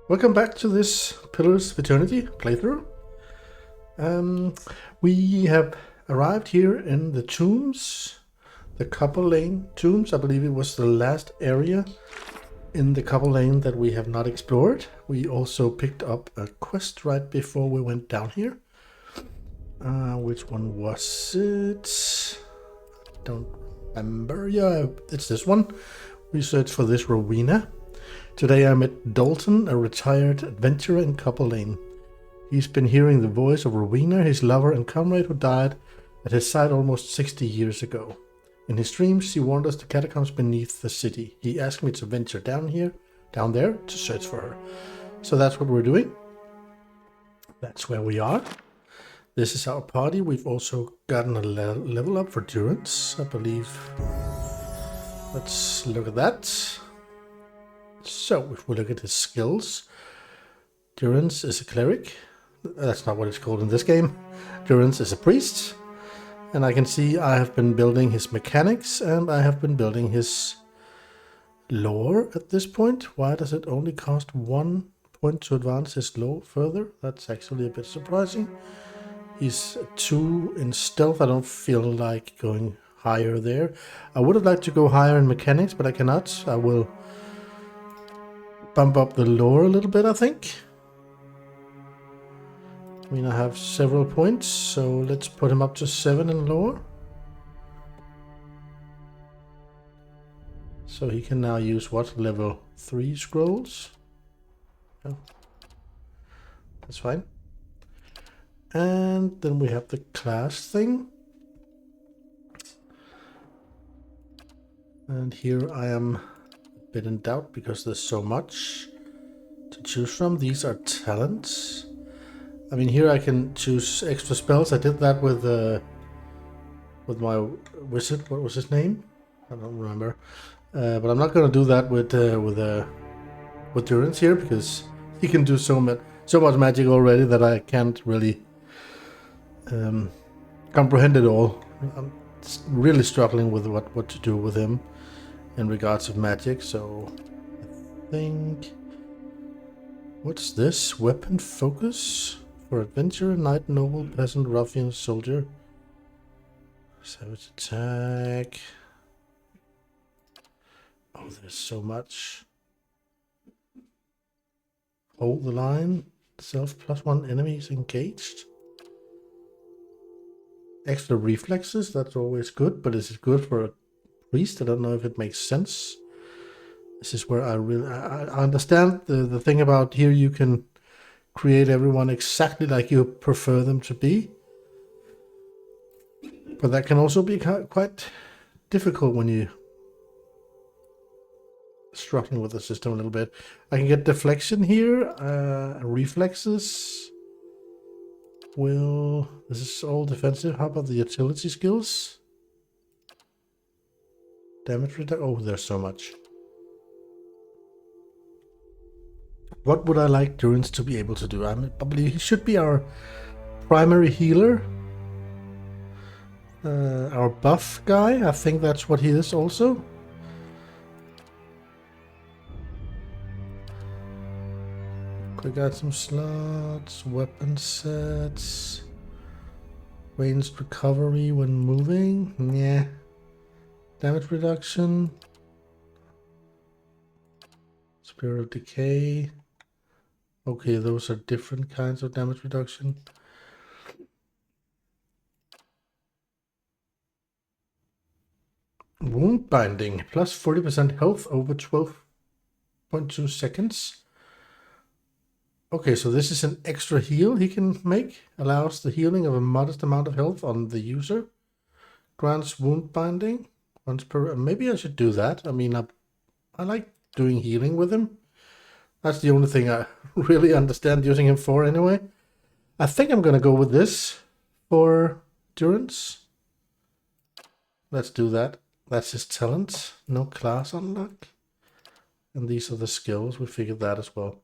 Welcome back to this Pillars of Eternity playthrough. We have arrived here in the tombs, the Copperlane tombs. I believe it was the last area in the Copperlane that we have not explored. We also picked up a quest right before we went down here. Which one was it? Don't remember. Yeah, it's this one. We searched for this Rowyna. Today I met Dalton, a retired adventurer in Copperlane. He's been hearing the voice of Rowyna, his lover and comrade who died at his side almost 60 years ago. In his dreams, she wanders the catacombs beneath the city. He asked me to venture down there, to search for her. So that's what we're doing. That's where we are. This is our party. We've also gotten a level up for Durance, I believe. Let's look at that. So, if we look at his skills, Durance is a cleric. That's not what it's called in this game. Durance is a priest. And I can see I have been building his mechanics and I have been building his lore at this point. Why does it only cost 1 point to advance his lore further? That's actually a bit surprising. He's 2 in stealth. I don't feel like going higher there. I would have liked to go higher in mechanics, but I cannot. I will bump up the lore a little bit, I think. I mean, I have several points, so let's put him up to 7 in lore. So he can now use what? Level 3 scrolls? Oh, that's fine. And then we have the class thing. And here I am a bit in doubt because there's so much to choose from. These are talents. I mean, here I can choose extra spells. I did that with my wizard. What was his name? I don't remember. But I'm not going to do that with Durance here because he can do so much magic already that I can't really comprehend it all. I'm really struggling with what to do with him in regards of magic. So I think, what's this? Weapon focus? For adventurer, knight, noble, peasant, ruffian, soldier. Savage attack. Oh, there's so much. Hold the line. Self +1 enemies engaged. Extra reflexes, that's always good, but is it good for a priest? I don't know if it makes sense. This is where I understand the thing about here you can create everyone exactly like you prefer them to be. But that can also be quite difficult when you're struggling with the system a little bit. I can get deflection here, reflexes. Well, this is all defensive. How about the utility skills? Damage reduction. Oh, there's so much. What would I like Durance to be able to do? I believe he should be our primary healer. Our buff guy. I think that's what he is also. Quick item slots, weapon sets, ranged recovery when moving. Yeah. Damage reduction. Spirit of Decay. Okay, those are different kinds of damage reduction. Wound binding, plus 40% health over 12.2 seconds. Okay, so this is an extra heal he can make. Allows the healing of a modest amount of health on the user. Grants wound binding once per... Maybe I should do that. I mean, I like doing healing with him. That's the only thing I really understand using him for anyway. I think I'm going to go with this for Durance. Let's do that. That's his talent. No class unlock. And these are the skills. We figured that as well.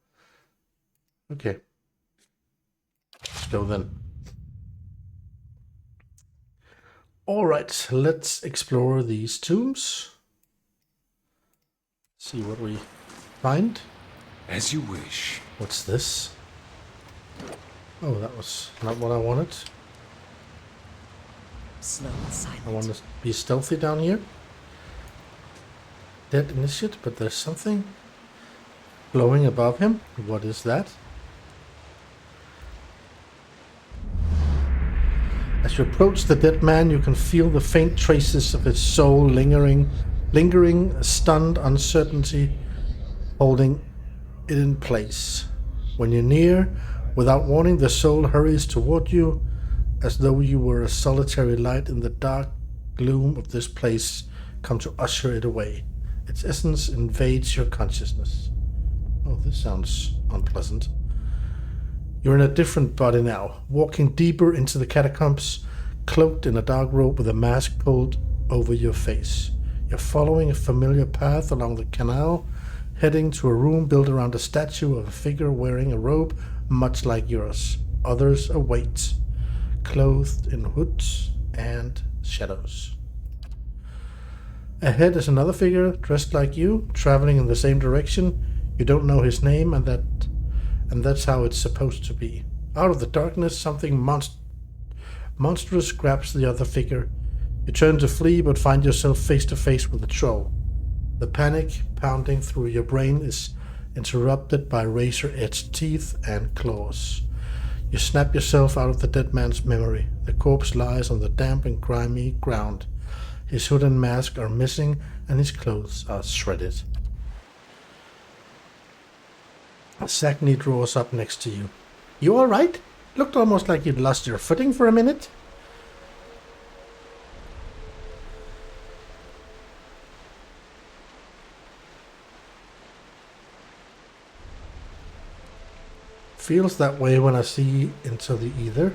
Okay. Let's go then. Alright, let's explore these tombs. See what we find. As you wish. What's this? Oh, that was not what I wanted. Slow and silent. I want to be stealthy down here. Dead initiate, but there's something glowing above him. What is that? As you approach the dead man, you can feel the faint traces of his soul lingering, stunned uncertainty, holding it in place. When you're near, without warning, the soul hurries toward you, as though you were a solitary light in the dark gloom of this place, come to usher it away. Its essence invades your consciousness. Oh, this sounds unpleasant. You're in a different body now, walking deeper into the catacombs, cloaked in a dark robe with a mask pulled over your face. You're following a familiar path along the canal, heading to a room built around a statue of a figure wearing a robe much like yours. Others await, clothed in hoods and shadows. Ahead is another figure dressed like you, traveling in the same direction. You don't know his name, and that's how it's supposed to be. Out of the darkness, something monstrous grabs the other figure. You turn to flee, but find yourself face to face with a troll. The panic pounding through your brain is interrupted by razor-edged teeth and claws. You snap yourself out of the dead man's memory. The corpse lies on the damp and grimy ground. His hood and mask are missing, and his clothes are shredded. Sackney draws up next to you. You all right? Looked almost like you'd lost your footing for a minute. Feels that way when I see into the ether.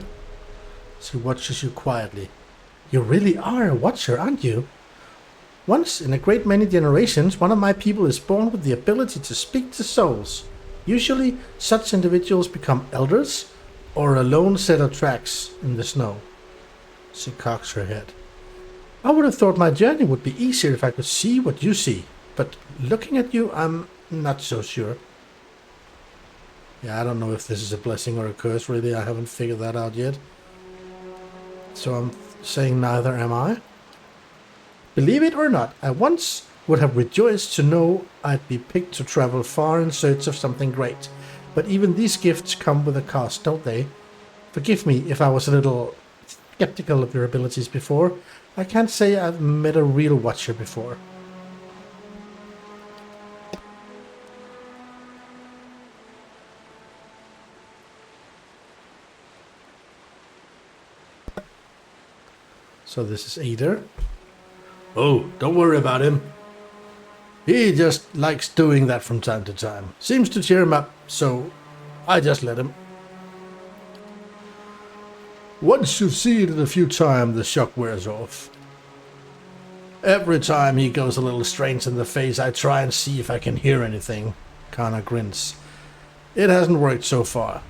She watches you quietly. You really are a watcher, aren't you? Once in a great many generations, one of my people is born with the ability to speak to souls. Usually, such individuals become elders, or a lone set of tracks in the snow. She cocks her head. I would have thought my journey would be easier if I could see what you see, but looking at you, I'm not so sure. Yeah, I don't know if this is a blessing or a curse, really. I haven't figured that out yet. So I'm saying neither am I. Believe it or not, I once would have rejoiced to know I'd be picked to travel far in search of something great. But even these gifts come with a cost, don't they? Forgive me if I was a little skeptical of your abilities before. I can't say I've met a real watcher before. So this is Eder. Oh, don't worry about him. He just likes doing that from time to time. Seems to cheer him up, so I just let him. Once you've seen it a few times, the shock wears off. Every time he goes a little strange in the face, I try and see if I can hear anything. Kana grins. It hasn't worked so far.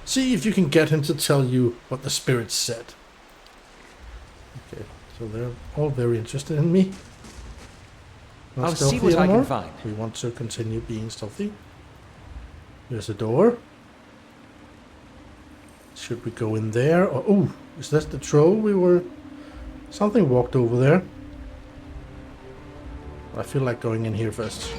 See if you can get him to tell you what the spirits said. Okay, so they're all very interested in me. I'll see what I can find. We want to continue being stealthy. There's a door. Should we go in there? Or, oh, is that the troll we were... Something walked over there. I feel like going in here first.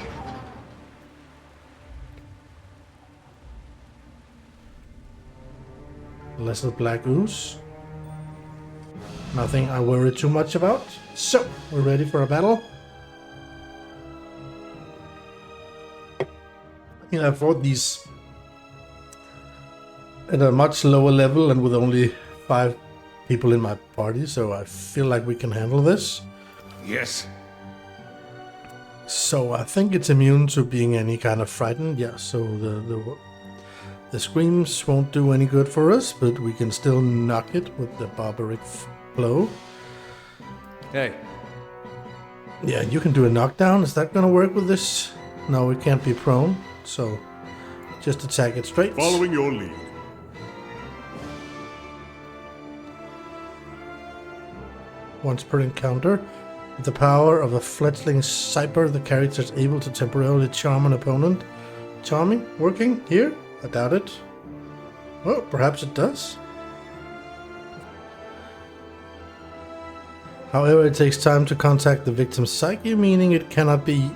Lesser black ooze. Nothing I worry too much about. So, we're ready for a battle. I fought these at a much lower level and with only 5 people in my party, so I feel like we can handle this. Yes. So I think it's immune to being any kind of frightened. Yeah, so the screams won't do any good for us, but we can still knock it with the barbaric blow. Hey. Yeah, you can do a knockdown. Is that going to work with this? No, it can't be prone. So, just attack it straight. Following your lead. Once per encounter, with the power of a fledgling cyber, the character is able to temporarily charm an opponent charming working here? I doubt it. Well, perhaps it does. However, it takes time to contact the victim's psyche, meaning it cannot be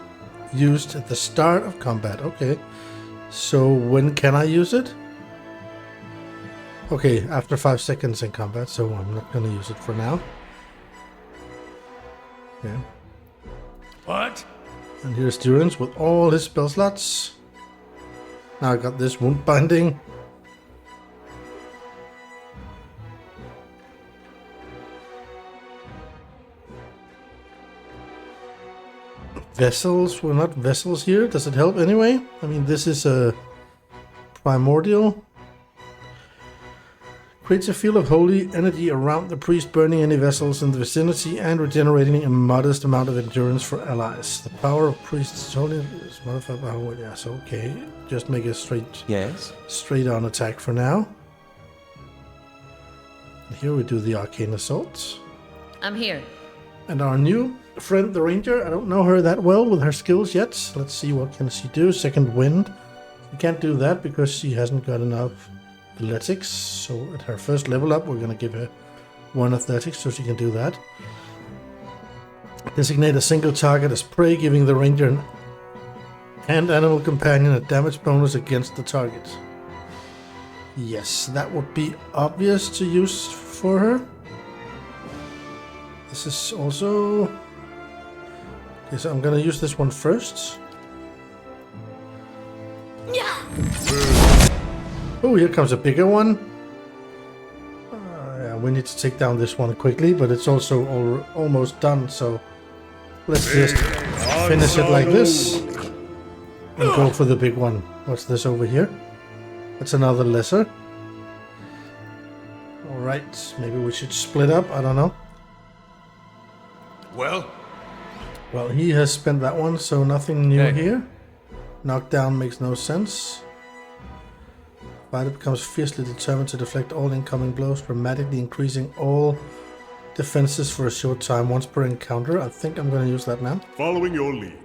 used at the start of combat. Okay. So when can I use it? Okay, after 5 seconds in combat, so I'm not gonna use it for now. Yeah. What? And here's Durance with all his spell slots. Now I got this wound binding. Vessels, we're not vessels here. Does it help anyway? I mean, this is a primordial. Creates a field of holy energy around the priest, burning any vessels in the vicinity and regenerating a modest amount of endurance for allies. The power of priests holy is modified by holy. Yes, okay. Just make a straight on attack for now. And here we do the arcane assault. I'm here. And our new friend, the ranger, I don't know her that well with her skills yet. Let's see what can she do. Second wind. We can't do that because she hasn't got enough athletics. So at her first level up, we're going to give her 1 athletics so she can do that. Designate a single target as prey, giving the ranger and animal companion a damage bonus against the target. Yes, that would be obvious to use for her. This is also... Okay, so I'm gonna use this one first. Oh, here comes a bigger one. Yeah, we need to take down this one quickly, but it's also almost done, so let's just finish it like this and go for the big one. What's this over here? That's another lesser. Alright, maybe we should split up, I don't know. Well, he has spent that one, so nothing new here. Knockdown makes no sense. Fighter becomes fiercely determined to deflect all incoming blows, dramatically increasing all defenses for a short time once per encounter. I think I'm going to use that now. Following your lead.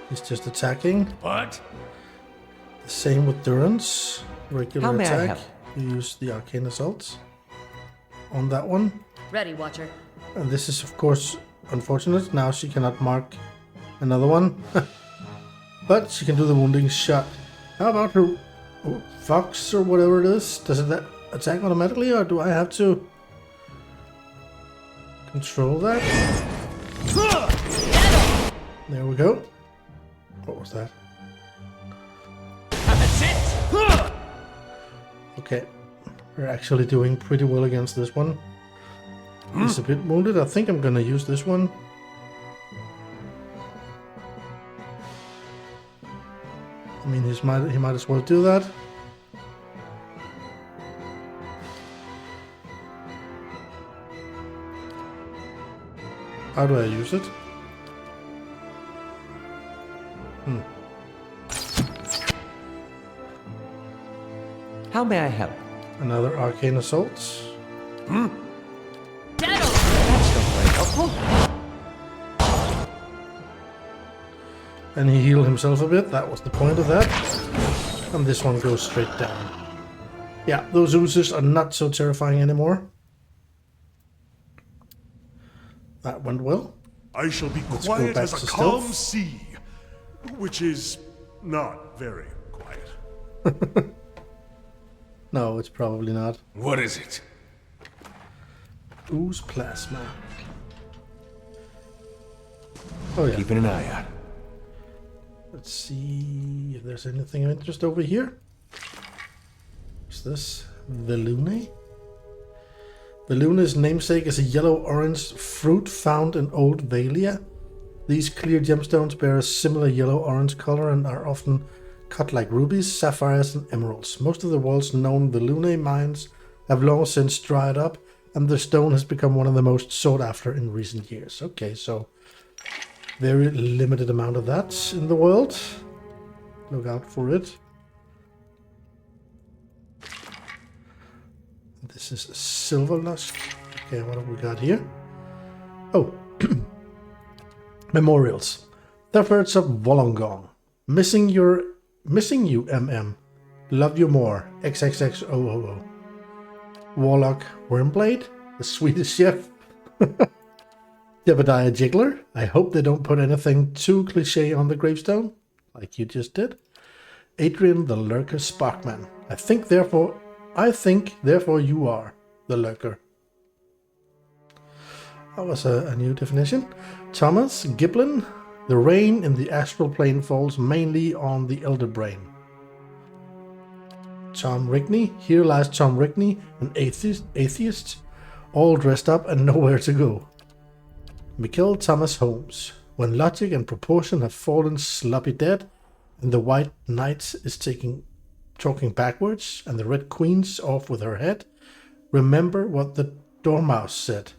He's just attacking. what? The same with Durance. Regular How may I attack. help? You use the arcane assault on that one. Ready, Watcher. And this is, of course, unfortunate. Now she cannot mark another one. But she can do the wounding shot. How about her fox or whatever it is? Does it attack automatically, or do I have to control that? There we go. What was that? That's it! Okay. We're actually doing pretty well against this one. He's a bit wounded. I think I'm gonna use this one. I mean, he might as well do that. How do I use it? How may I help? Another arcane assault. Daddle! That's not very helpful. And he healed himself a bit. That was the point of that. And this one goes straight down. Yeah, those oozes are not so terrifying anymore. That went well. I shall be Let's go quiet back as to a calm stealth. sea, which is not very quiet. No, it's probably not. What is it? Ooze plasma. Oh yeah. Keeping an eye out. Let's see if there's anything of interest over here. What's this? Velune? Velune's namesake is a yellow-orange fruit found in Old Valia. These clear gemstones bear a similar yellow-orange color and are often cut like rubies, sapphires, and emeralds. Most of the world's known Velune mines have long since dried up, and the stone has become one of the most sought after in recent years. Okay, so very limited amount of that in the world. Look out for it. This is silver lusk. Okay, what have we got here? Oh, memorials. The Birds of Wollongong. Missing you, MM. Love you more. XXXOOO. Warlock Wormblade, the Swedish chef. Jebediah Jiggler. I hope they don't put anything too cliche on the gravestone, like you just did. Adrian the Lurker Sparkman. I think therefore you are the Lurker. That was a new definition. Thomas Giblin. The rain in the astral plane falls mainly on the elder brain. Tom Rigney. Here lies Tom Rigney, an atheist, all dressed up and nowhere to go. Mikhail Thomas Holmes. When logic and proportion have fallen sloppy dead, and the white knight is talking backwards, and the red queen's off with her head, remember what the dormouse said.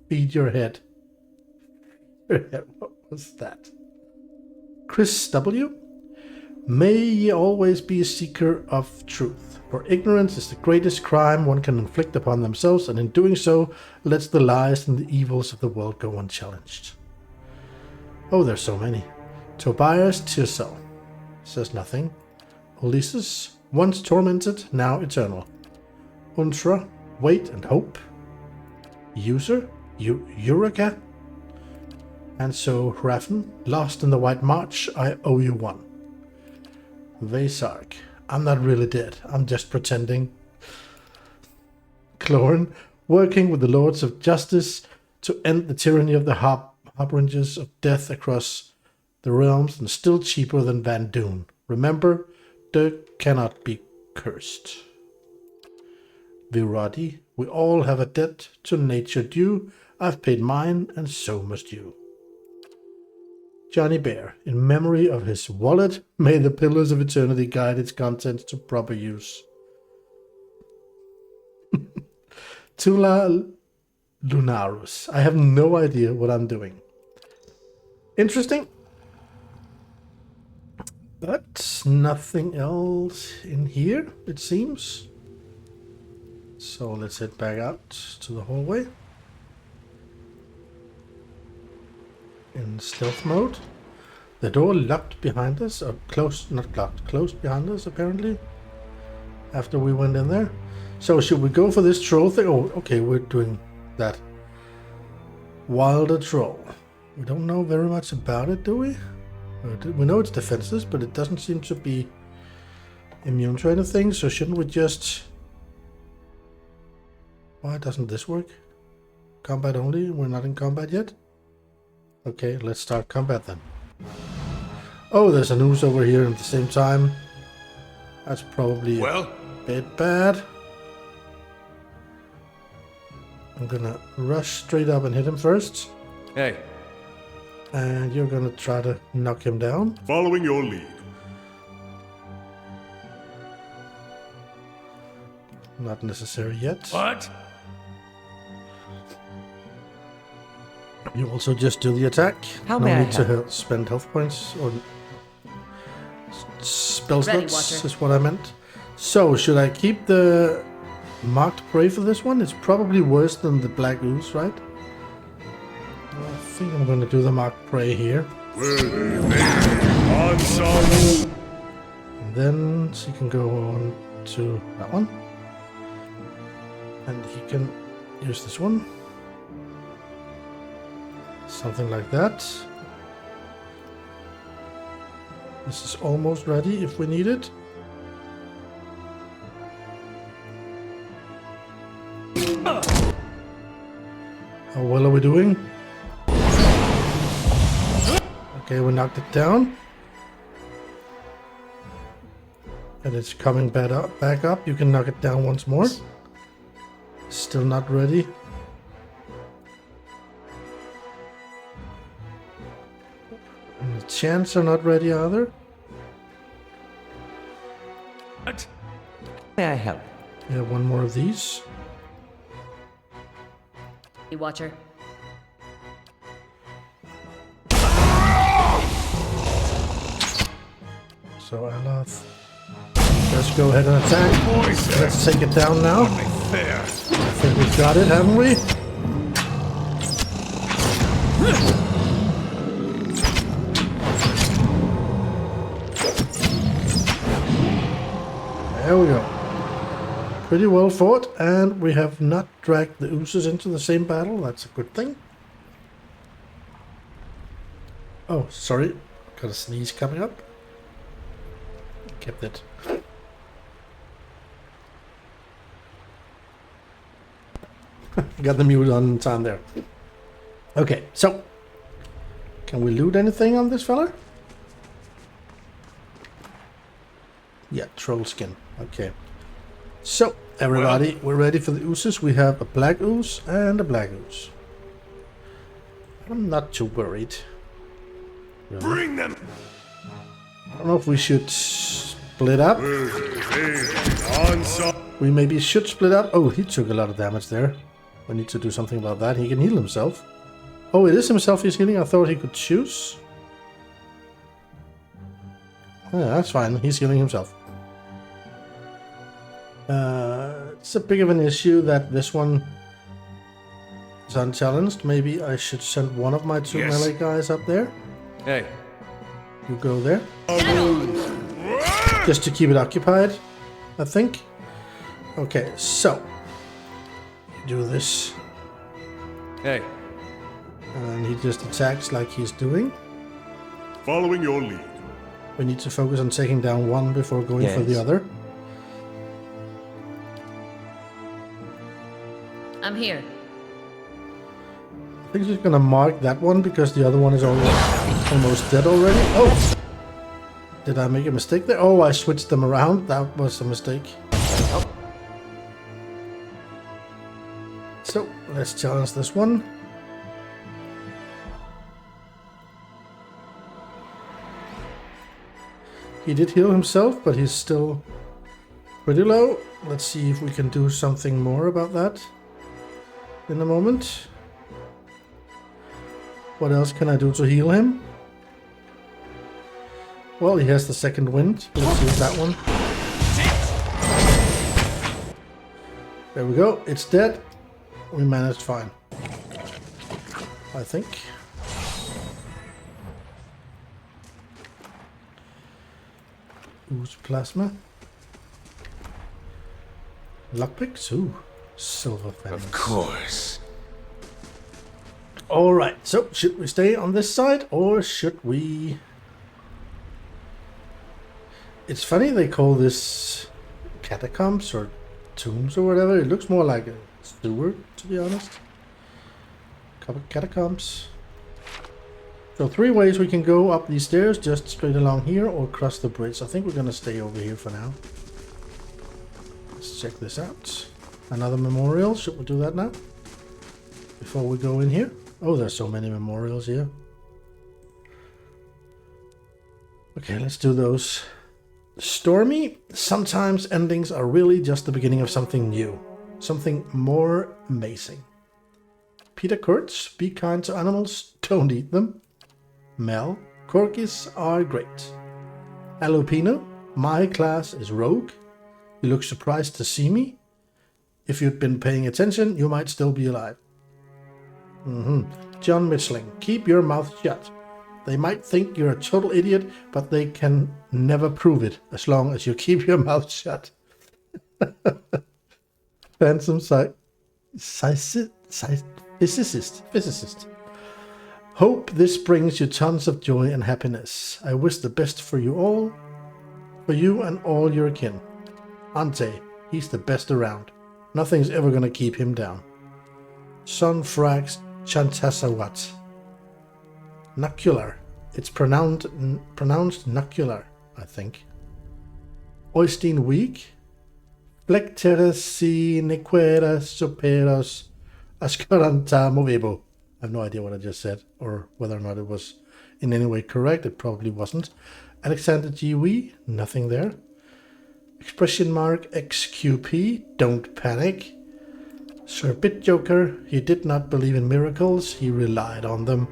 Feed your head. What was that? Chris W. May ye always be a seeker of truth, for ignorance is the greatest crime one can inflict upon themselves, and in doing so lets the lies and the evils of the world go unchallenged. Oh, there's so many. Tobias Tirsel says nothing. Ulysses, once tormented, now eternal. Untra, wait and hope. User, Eureka. And so Raffen, lost in the White March, I owe you one. Vaysark, I'm not really dead, I'm just pretending. Clorn, working with the Lords of Justice to end the tyranny of the harbingers of death across the realms, and still cheaper than Van Doon. Remember, Dirk cannot be cursed. Viradi, we all have a debt to nature due. I've paid mine, and so must you. Johnny Bear, in memory of his wallet, may the pillars of eternity guide its contents to proper use. Tula Lunarus, I have no idea what I'm doing. Interesting. But nothing else in here, it seems. So let's head back out to the hallway. In stealth mode. The door locked behind us, or closed, not locked, closed behind us apparently. After we went in there. So should we go for this troll thing? Oh, okay, we're doing that. Wilder troll. We don't know very much about it, do we? We know it's defenseless, but it doesn't seem to be immune to anything, so shouldn't we just... Why doesn't this work? Combat only? We're not in combat yet? Okay, let's start combat then. Oh, there's an ooze over here at the same time. That's probably a bit bad. I'm gonna rush straight up and hit him first. Hey. And you're gonna try to knock him down. Following your lead. Not necessary yet. What? You also just do the attack. How no may I need to help? spend health points or spell Ready, slots Watcher. is what I meant. So should I keep the marked prey for this one? It's probably worse than the black ooze, right? I think I'm going to do the marked prey here. Ensemble. And then she can go on to that one. And he can use this one. Something like that. This is almost ready if we need it. How well are we doing? Okay, we knocked it down. And it's coming back up. You can knock it down once more. Still not ready. And the chants are not ready either. What? May I help? Yeah, one more of these. Hey, Watcher. So Aloth, let's go ahead and attack. Let's take it down now. I think we've got it, haven't we? There we go. Pretty well fought, and we have not dragged the oozes into the same battle. That's a good thing. Oh, sorry. Got a sneeze coming up. Kept it. Got the mute on in time there. Okay, so can we loot anything on this fella? Yeah, troll skin. Okay. So, everybody, we're ready for the oozes. We have a black ooze and a black ooze. I'm not too worried. Really. Bring them. I don't know if we should split up. We maybe should split up. Oh, he took a lot of damage there. We need to do something about that. He can heal himself. Oh, it is himself he's healing. I thought he could choose. Yeah, that's fine. He's healing himself. It's a big of an issue that this one is unchallenged. Maybe I should send one of my two melee guys up there. Hey. You go there. Just to keep it occupied, I think. Okay, so do this. Hey. And he just attacks like he's doing. Following your lead. We need to focus on taking down one before going for the other. I'm here. I think she's gonna mark that one because the other one is almost dead already. Oh! Did I make a mistake there? Oh, I switched them around. That was a mistake. So, let's challenge this one. He did heal himself, but he's still pretty low. Let's see if we can do something more about that in a moment. What else can I do to heal him? Well, he has the second wind. Let's use that one. There we go. It's dead. We managed fine, I think. Ooze plasma. Lockpicks? Ooh. Silver fangs. Of course. Alright, so should we stay on this side or should we... It's funny they call this catacombs or tombs or whatever. It looks more like a sewer, to be honest. Catacombs. So 3 ways we can go up these stairs, just straight along here or cross the bridge. I think we're gonna stay over here for now. Let's check this out. Another memorial. Should we do that now? Before we go in here? Oh, there's so many memorials here. Okay, let's do those. Stormy. Sometimes endings are really just the beginning of something new. Something more amazing. Peter Kurtz. Be kind to animals. Don't eat them. Mel. Corgis are great. Alupino. My class is rogue. You look surprised to see me. If you'd been paying attention, you might still be alive. John Mitchling, keep your mouth shut. They might think you're a total idiot, but they can never prove it as long as you keep your mouth shut. Phantom physicist. Hope this brings you tons of joy and happiness. I wish the best for you all, for you and all your kin. Ante, he's the best around. Nothing's ever gonna keep him down. Son Frax Chantasawat. Nuclear. It's pronounced nuclear, I think. Oystein Week. Flecterasi nequera superos ascaranta movebo. I have no idea what I just said, or whether or not it was in any way correct. It probably wasn't. Alexander G. Wee. Nothing there. Expression mark XQP. Don't panic. Sir Bitjoker. He did not believe in miracles. He relied on them.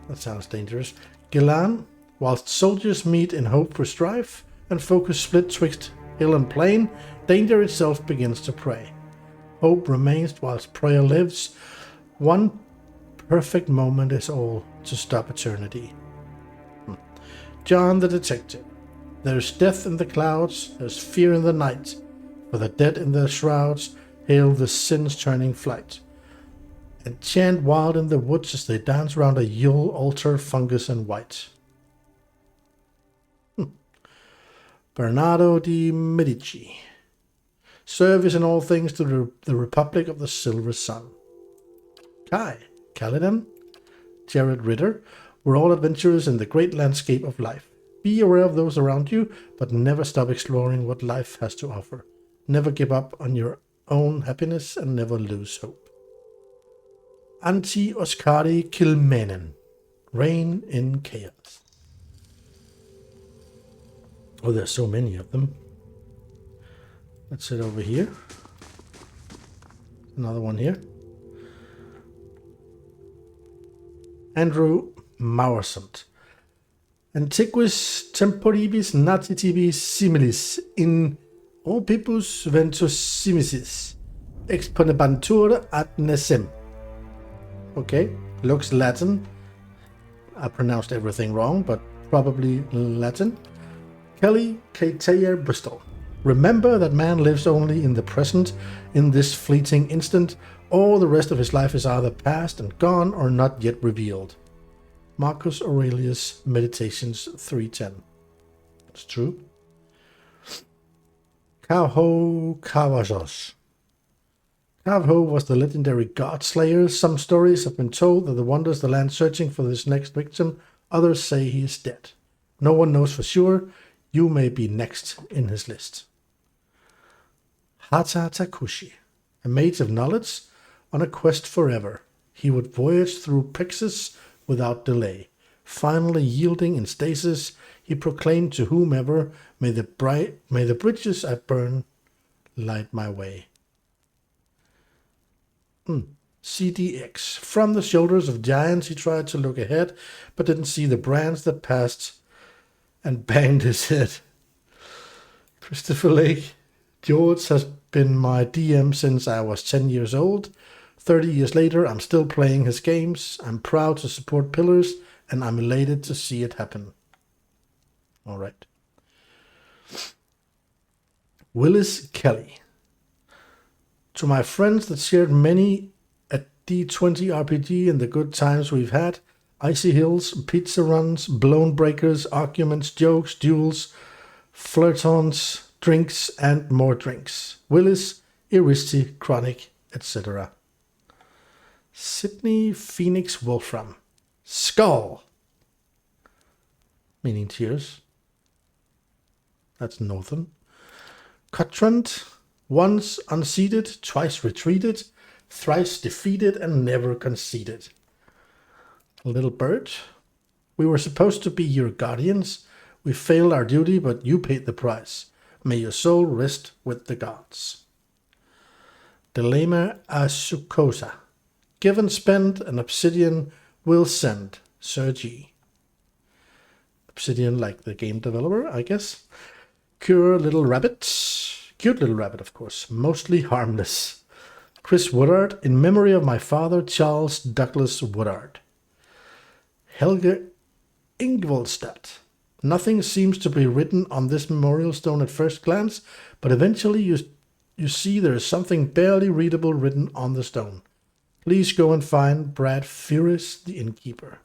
That sounds dangerous. Gilan. Whilst soldiers meet in hope for strife, and focus split twixt hill and plain, danger itself begins to pray. Hope remains whilst prayer lives. One perfect moment is all to stop eternity. John the Detective. There's death in the clouds, there's fear in the night. For the dead in their shrouds, hail the sins turning flight. And chant wild in the woods as they dance round a Yule altar, fungus and white. Bernardo di Medici. Service in all things to the Republic of the Silver Sun. Kai, Caladan, Jared Ritter, we're all adventurers in the great landscape of life. Be aware of those around you, but never stop exploring what life has to offer. Never give up on your own happiness and never lose hope. Antti Oskari Kilmanen, Reign in Chaos. Oh, there's so many of them. Let's head over here. Another one here. Andrew Mauersant. Antiquis temporibus natitibus similis in opibus ventosimisis exponebantur ad nesem. Okay, looks Latin. I pronounced everything wrong, but probably Latin. Kelly Kateyer Bristol. Remember that man lives only in the present, in this fleeting instant. All the rest of his life is either past and gone or not yet revealed. Marcus Aurelius, Meditations 3:10. It's true. Kauho Kavazos. Kauho was the legendary god slayer. Some stories have been told that the wanders the land searching for this next victim. Others say he is dead. No one knows for sure. You may be next in his list. Hata Takushi, a mage of knowledge, on a quest forever. He would voyage through Pixis without delay. Finally yielding in stasis, he proclaimed to whomever, may the bridges I burn light my way. CDX. From the shoulders of giants, he tried to look ahead, but didn't see the brands that passed and banged his head. Christopher Lake. George has been my DM since I was 10 years old. 30 years later, I'm still playing his games. I'm proud to support Pillars, and I'm elated to see it happen. All right. Willis Kelly. To my friends that shared many at D20 RPG and the good times we've had, icy hills, pizza runs, blown breakers, arguments, jokes, duels, flirtons, drinks, and more drinks. Willis, Iristi, Chronic, etc. Sydney Phoenix Wolfram. Skull. Meaning tears. That's Northern. Cutrand. Once unseated, twice retreated, thrice defeated, and never conceded. Little bird. We were supposed to be your guardians. We failed our duty, but you paid the price. May your soul rest with the gods. Delema Asukosa. Give and spend, an obsidian will send. Sir G. Obsidian, like the game developer, I guess. Cure little rabbit. Cute little rabbit, of course. Mostly harmless. Chris Woodard, in memory of my father, Charles Douglas Woodard. Helge Ingolstadt. Nothing seems to be written on this memorial stone at first glance, but eventually you see there is something barely readable written on the stone. Please go and find Brad Furis, the innkeeper.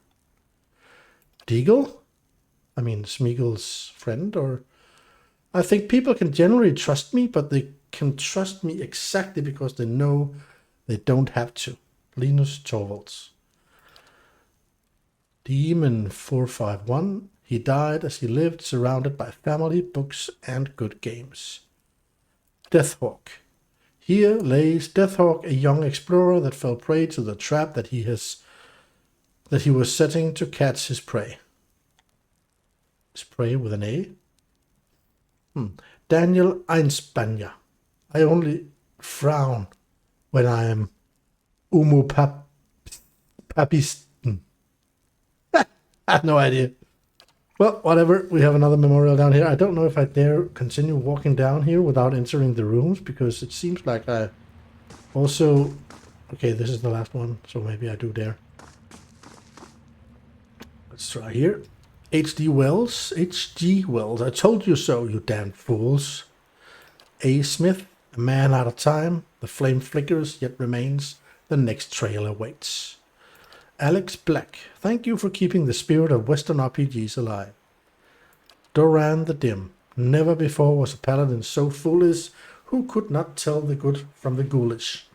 Deagle? I mean, Smeagol's friend, or... I think people can generally trust me, but they can trust me exactly because they know they don't have to. Linus Torvalds. Demon 451. He died as he lived, surrounded by family, books, and good games. Deathhawk. Here lays Deathhawk, a young explorer that fell prey to the trap that he was setting to catch his prey. His prey with an A? Daniel Einspanja. I only frown when I am papisten. I have no idea. Well, whatever. We have another memorial down here. I don't know if I dare continue walking down here without entering the rooms, because it seems like I also... Okay, this is the last one, so maybe I do dare. Let's try here. H.D. Wells. H.G. Wells. I told you so, you damn fools. A. Smith. A man out of time. The flame flickers, yet remains. The next trail awaits. Alex Black. Thank you for keeping the spirit of Western RPGs alive. Doran the Dim. Never before was a paladin so foolish who could not tell the good from the ghoulish.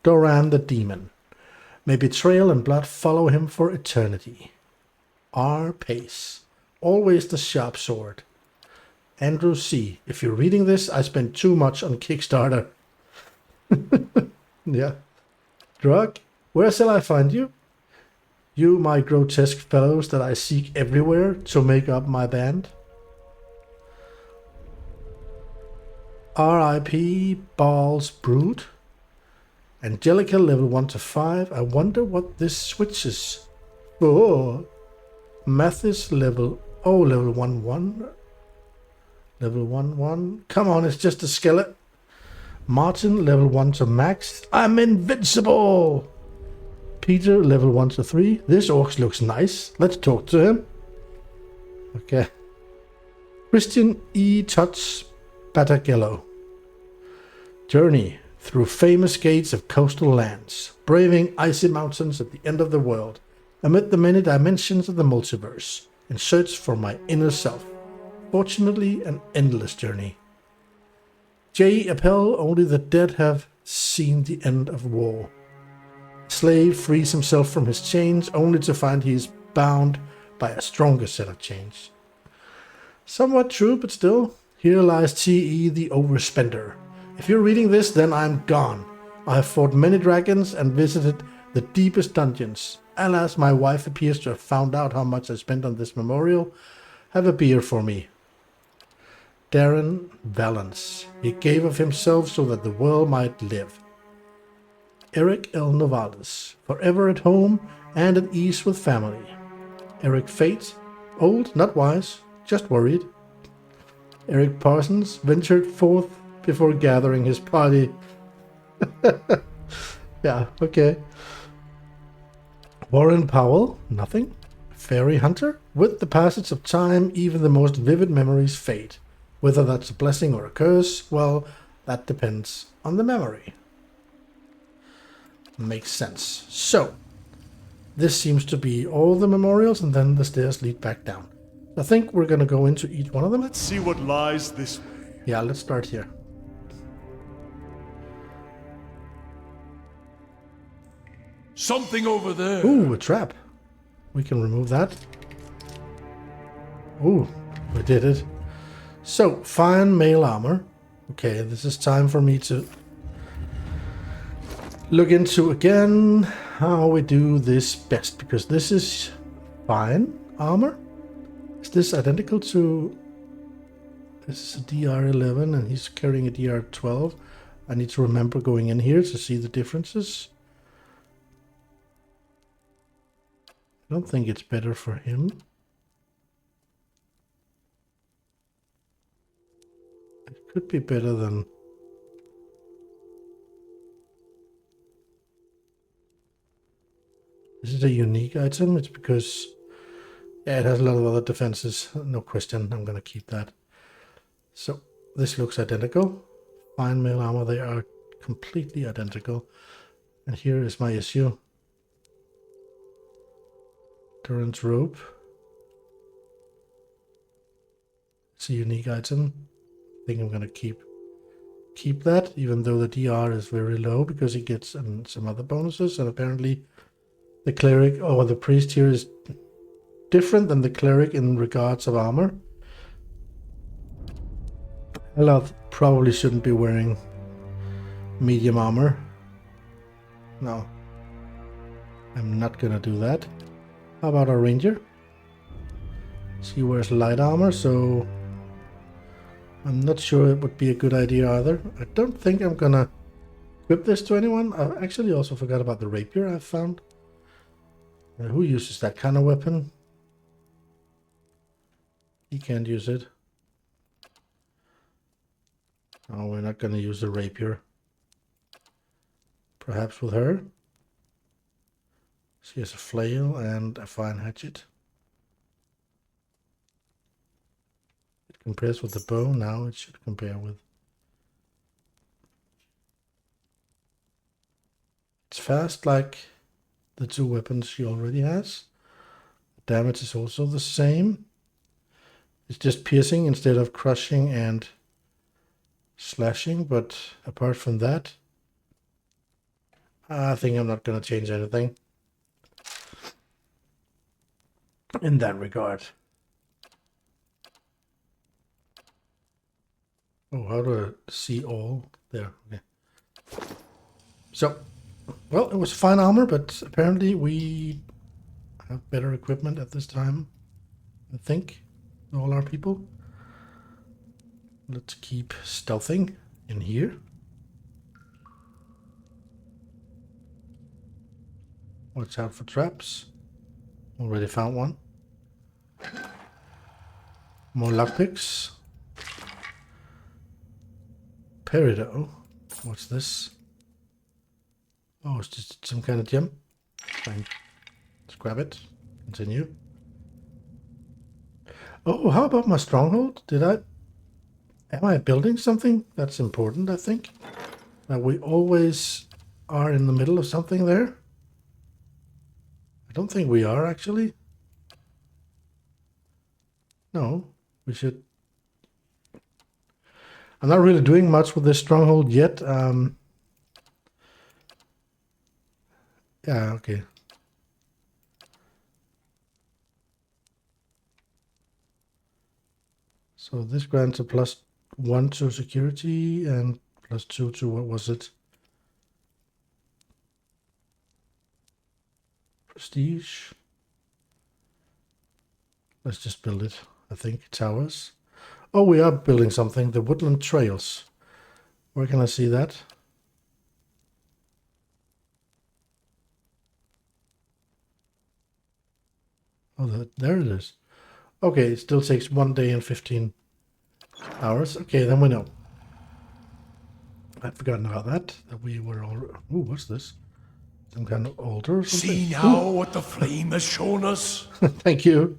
Doran the Demon. May betrayal and blood follow him for eternity. R. Pace. Always the sharp sword. Andrew C. If you're reading this, I spent too much on Kickstarter. Yeah. Drug. Where shall I find you? You, my grotesque fellows that I seek everywhere to make up my band. R.I.P. Balls Brood. Angelica level 1 to 5. I wonder what this switches. Oh. Mathis level 1 1. Level 1 1. Come on, it's just a skeleton. Martin level 1 to max. I'm invincible. Peter level 1 to 3. This orc looks nice. Let's talk to him. Okay. Christian E. Tuts Batagello. Journey through famous gates of coastal lands, braving icy mountains at the end of the world, amid the many dimensions of the multiverse, in search for my inner self. Fortunately, an endless journey. J. Appel, only the dead have seen the end of war. Slave frees himself from his chains, only to find he is bound by a stronger set of chains. Somewhat true, but still. Here lies T.E. the Overspender. If you're reading this, then I'm gone. I have fought many dragons and visited the deepest dungeons. Alas, my wife appears to have found out how much I spent on this memorial. Have a beer for me. Darren Valance. He gave of himself so that the world might live. Eric L. Novales. Forever at home and at ease with family. Eric Fate. Old, not wise, just worried. Eric Parsons ventured forth before gathering his party. Yeah, okay. Warren Powell, nothing. Fairy Hunter, with the passage of time, even the most vivid memories fade. Whether that's a blessing or a curse, well, that depends on the memory. Makes sense. So, this seems to be all the memorials, and then the stairs lead back down. I think we're going to go into each one of them. Let's see what lies this way. Yeah, let's start here. Something over there. Ooh, a trap. We can remove that. Ooh, we did it. So, fine mail armor. Okay, this is time for me to look into again how we do this best, because this is fine armor. Is this identical to... This is a DR11 and he's carrying a DR12. I need to remember going in here to see the differences. I don't think it's better for him. It could be better than... This is a unique item. It's because... Yeah, it has a lot of other defenses. No question. I'm going to keep that. So, this looks identical. Fine mail armor. They are completely identical. And here is my issue. Durance rope. It's a unique item. I think I'm gonna keep that, even though the DR is very low, because he gets some other bonuses. And apparently, the cleric or the priest here is different than the cleric in regards of armor. Aloth probably shouldn't be wearing medium armor. No, I'm not gonna do that. How about our ranger? She wears light armor, so I'm not sure it would be a good idea either. I don't think I'm gonna equip this to anyone. I actually also forgot about the rapier I've found. Who uses that kind of weapon? He can't use it. Oh, we're not gonna use the rapier. Perhaps with her? She has a flail and a fine hatchet. compares with the bow. Now it should compare with. It's fast like the two weapons she already has. Damage is also the same. It's just piercing instead of crushing and slashing, but apart from that, I think I'm not going to change anything in that regard. Oh, how do I see all? There, okay. So, well, it was fine armor, but apparently we have better equipment at this time, I think, all our people. Let's keep stealthing in here. Watch out for traps. Already found one. More lockpicks. Peridot. What's this? Oh, it's just some kind of gem. Fine. Let's grab it. Continue. Oh, how about my stronghold? Am I building something? That's important, I think. That we always are in the middle of something there. I don't think we are, actually. No, we should. I'm not really doing much with this stronghold yet. Yeah, okay. So this grants a +1 to security and +2 to, what was it? Prestige. Let's just build it, I think. Towers. Oh, we are building something. The woodland trails. Where can I see that? Oh, there it is. Okay, it still takes 1 day and 15 hours. Okay, then we know. I'd forgotten about that we were all... Ooh, what's this? Some kind of altar or something? See now what the flame has shown us? Thank you.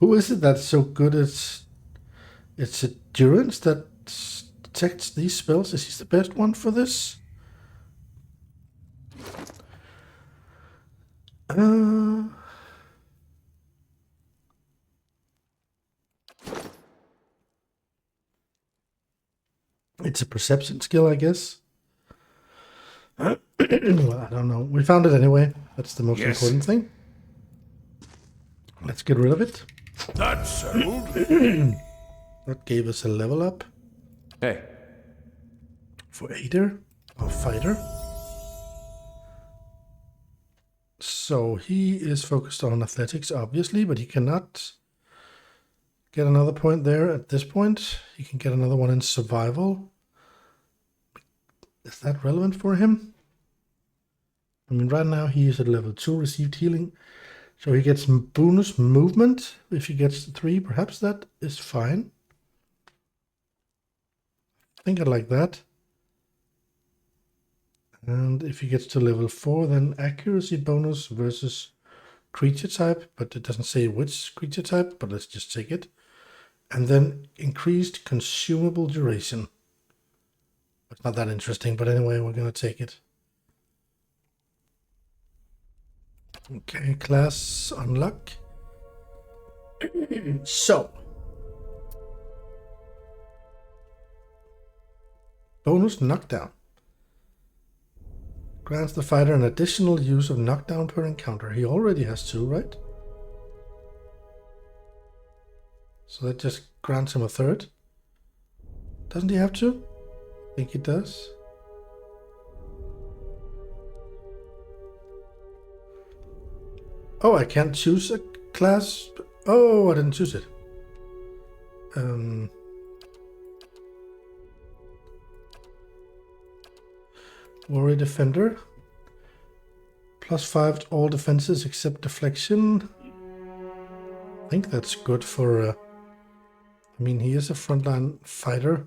Who is it that's so good at its endurance that detects these spells? Is he the best one for this? It's a perception skill, I guess. Well, I don't know. We found it anyway. That's the most important thing. Let's get rid of it. That's settled. That gave us a level up. Hey. For Aider, or Fighter. So he is focused on athletics, obviously, but he cannot get another point there at this point. He can get another one in survival. Is that relevant for him? I mean, right now he is at level 2, received healing. So he gets bonus movement. If he gets to 3, perhaps that is fine. I think I like that. And if he gets to level 4, then accuracy bonus versus creature type, but it doesn't say which creature type, but let's just take it. And then increased consumable duration. It's not that interesting, but anyway, we're going to take it. Okay, class unlock. So. Bonus knockdown. Grants the fighter an additional use of knockdown per encounter. He already has 2, right? So that just grants him a 3rd. Doesn't he have 2? I think he does. Oh, I can't choose a class. Oh, I didn't choose it. Warrior Defender. +5 to all defenses except deflection. I think that's good for... I mean, he is a frontline fighter.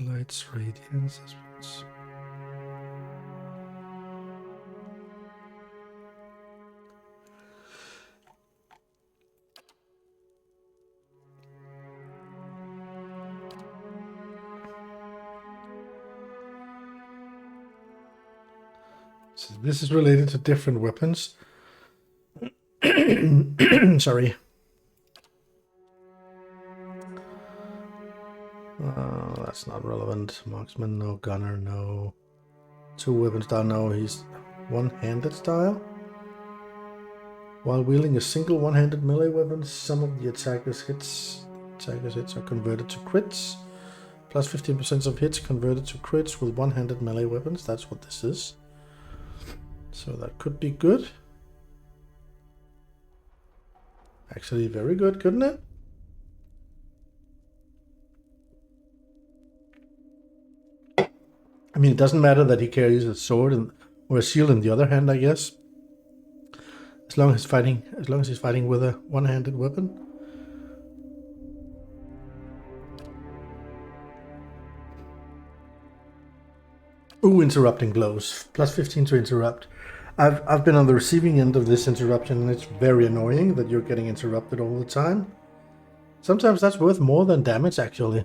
Lights, radiance, I suppose. So this is related to different weapons. Sorry. That's not relevant. Marksman, no. Gunner, no. Two weapon style, no. He's one-handed style. While wielding a single one-handed melee weapon, some of the attackers' hits are converted to crits. Plus 15% of hits converted to crits with one-handed melee weapons. That's what this is. So that could be good. Actually, very good, couldn't it? I mean, it doesn't matter that he carries a sword or a shield in the other hand, I guess. As long as he's fighting with a one-handed weapon. Ooh, interrupting blows. Plus 15 to interrupt. I've been on the receiving end of this interruption, and it's very annoying that you're getting interrupted all the time. Sometimes that's worth more than damage, actually.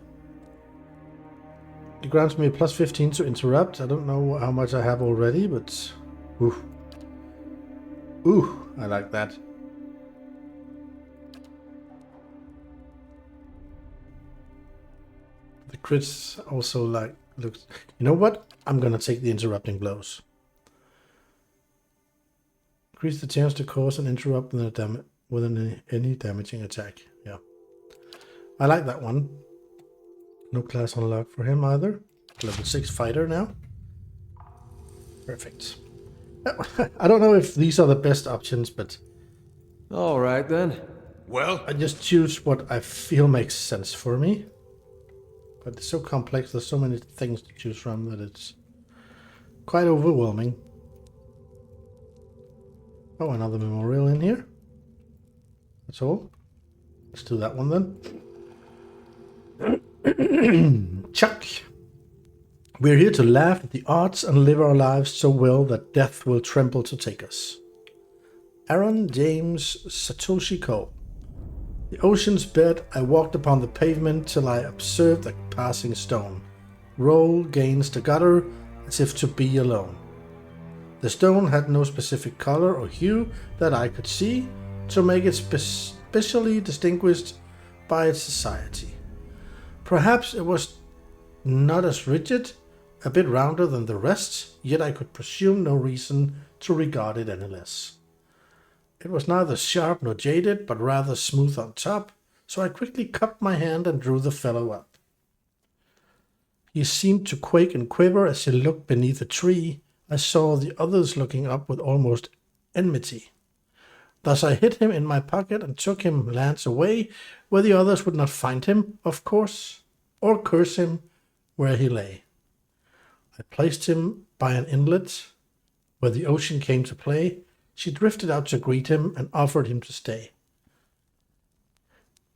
It grants me a plus 15 to interrupt. I don't know how much I have already, but... Ooh. Ooh, I like that. The crits also looks... You know what? I'm gonna take the interrupting blows. Increase the chance to cause an interrupt with any damaging attack. Yeah. I like that one. No class unlocked for him either. Level 6 fighter now. Perfect. I don't know if these are the best options, but... All right, then. Well, I just choose what I feel makes sense for me. But it's so complex, there's so many things to choose from that it's quite overwhelming. Oh, another memorial in here. That's all. Let's do that one then. Chuck. We're here to laugh at the odds and live our lives so well that death will tremble to take us. Aaron James Satoshi Ko. The ocean's bed, I walked upon the pavement till I observed a passing stone roll against the gutter as if to be alone. The stone had no specific color or hue that I could see to make it specially distinguished by its society. Perhaps it was not as rigid, a bit rounder than the rest, yet I could presume no reason to regard it any less. It was neither sharp nor jaded, but rather smooth on top, so I quickly cupped my hand and drew the fellow up. He seemed to quake and quiver as he looked beneath a tree. I saw the others looking up with almost enmity. Thus I hid him in my pocket and took him lands away, where the others would not find him, of course, or curse him where he lay. I placed him by an inlet where the ocean came to play. She drifted out to greet him and offered him to stay.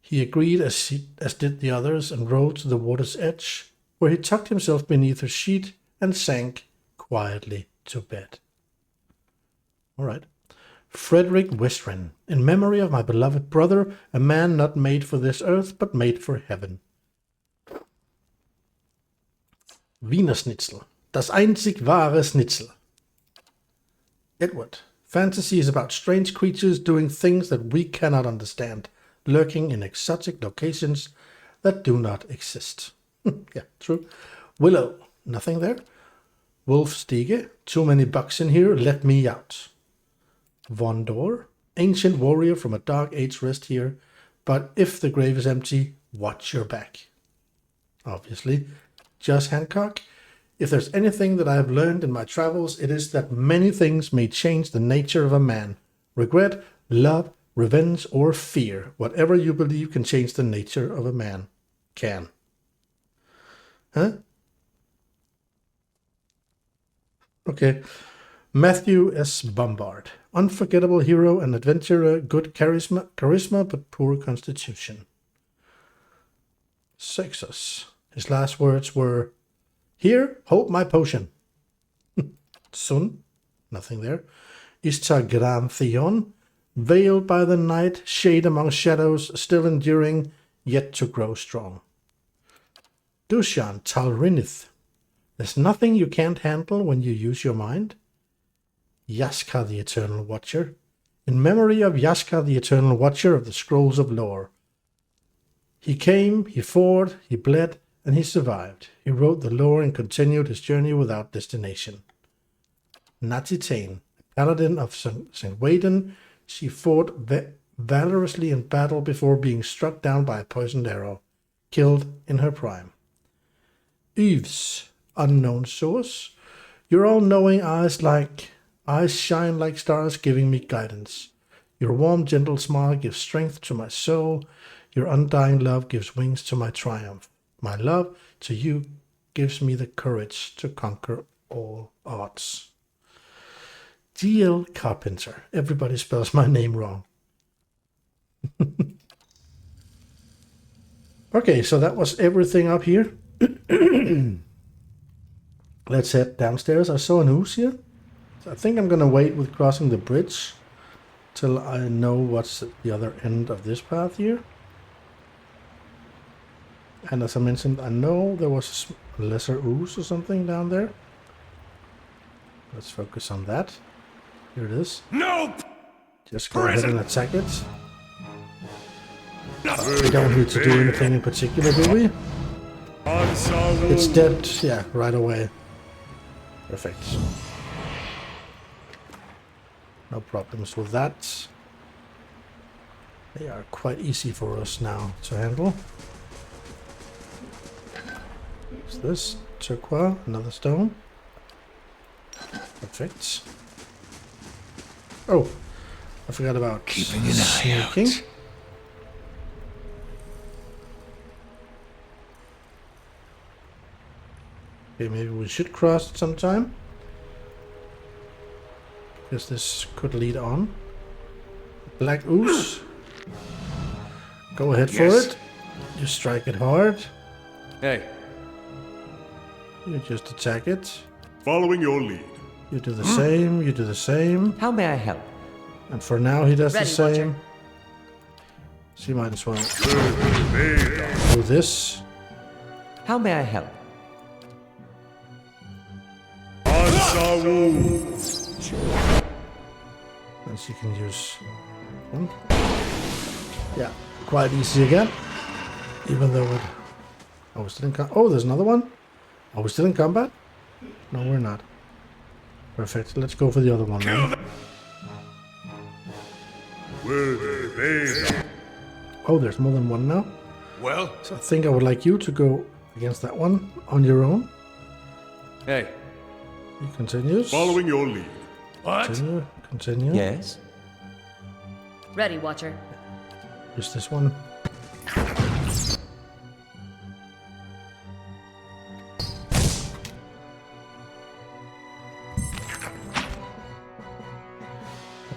He agreed as did the others and rowed to the water's edge, where he tucked himself beneath her sheet and sank quietly to bed. All right. Frederick Westren, in memory of my beloved brother, a man not made for this earth, but made for heaven. Wiener Schnitzel. Das einzig wahre Schnitzel. Edward. Fantasy is about strange creatures doing things that we cannot understand, lurking in exotic locations that do not exist. Yeah, true. Willow. Nothing there. Wolfstige. Too many bugs in here, let me out. Vondor. Ancient warrior from a dark age rest here, but if the grave is empty, watch your back. Obviously. Josh Hancock. If there's anything that I have learned in my travels, it is that many things may change the nature of a man. Regret, love, revenge, or fear. Whatever you believe can change the nature of a man. Can. Huh? Okay. Matthew S. Bombard. Unforgettable hero and adventurer, good charisma but poor constitution. Sexus. His last words were, "Here, hold my potion." Sun. Nothing there. Ishtar Theon. Veiled by the night, shade among shadows, still enduring, yet to grow strong. Dushan Talrinith. There's nothing you can't handle when you use your mind. Yaska the Eternal Watcher. In memory of Yaska the Eternal Watcher of the Scrolls of Lore. He came, he fought, he bled, and he survived. He wrote the lore and continued his journey without destination. Natitane, paladin of St. Waden, she fought valorously in battle before being struck down by a poisoned arrow, killed in her prime. Oozes, unknown source, your all-knowing eyes shine like stars, giving me guidance. Your warm, gentle smile gives strength to my soul. Your undying love gives wings to my triumph. My love to you gives me the courage to conquer all odds. G.L. Carpenter. Everybody spells my name wrong. Okay, so that was everything up here. Let's head downstairs. I saw an ooze here. So I think I'm going to wait with crossing the bridge till I know what's at the other end of this path here. And as I mentioned, I know there was a lesser ooze or something down there. Let's focus on that. Here it is. Nope! Just go ahead and attack it. We don't need to do anything in particular, do we? It's dead, yeah, right away. Perfect. No problems with that. They are quite easy for us now to handle. What's this? Turquoise, another stone. Perfect. Oh, I forgot about Keeping an eye sneaking. out. Okay, maybe we should cross it sometime. Because this could lead on. Black ooze. Go ahead for Yes. it. You strike it hard. Hey, You just attack it. Following your lead. You do the same. You do the same. how may I help? And for now, he does Ready, the same. Watcher. So you might as well do this. How may I help? And she can use one. Yeah, quite easy again. Even though it... Oh, we're still in oh, there's another one? Are we still in combat? No, we're not. Perfect. Let's go for the other one then. Oh, there's more than one now. Well, So I think I would like you to go against that one on your own. Hey, He continues. Following your lead. what? Continue. Continue. yes? Ready, Watcher. Just this one.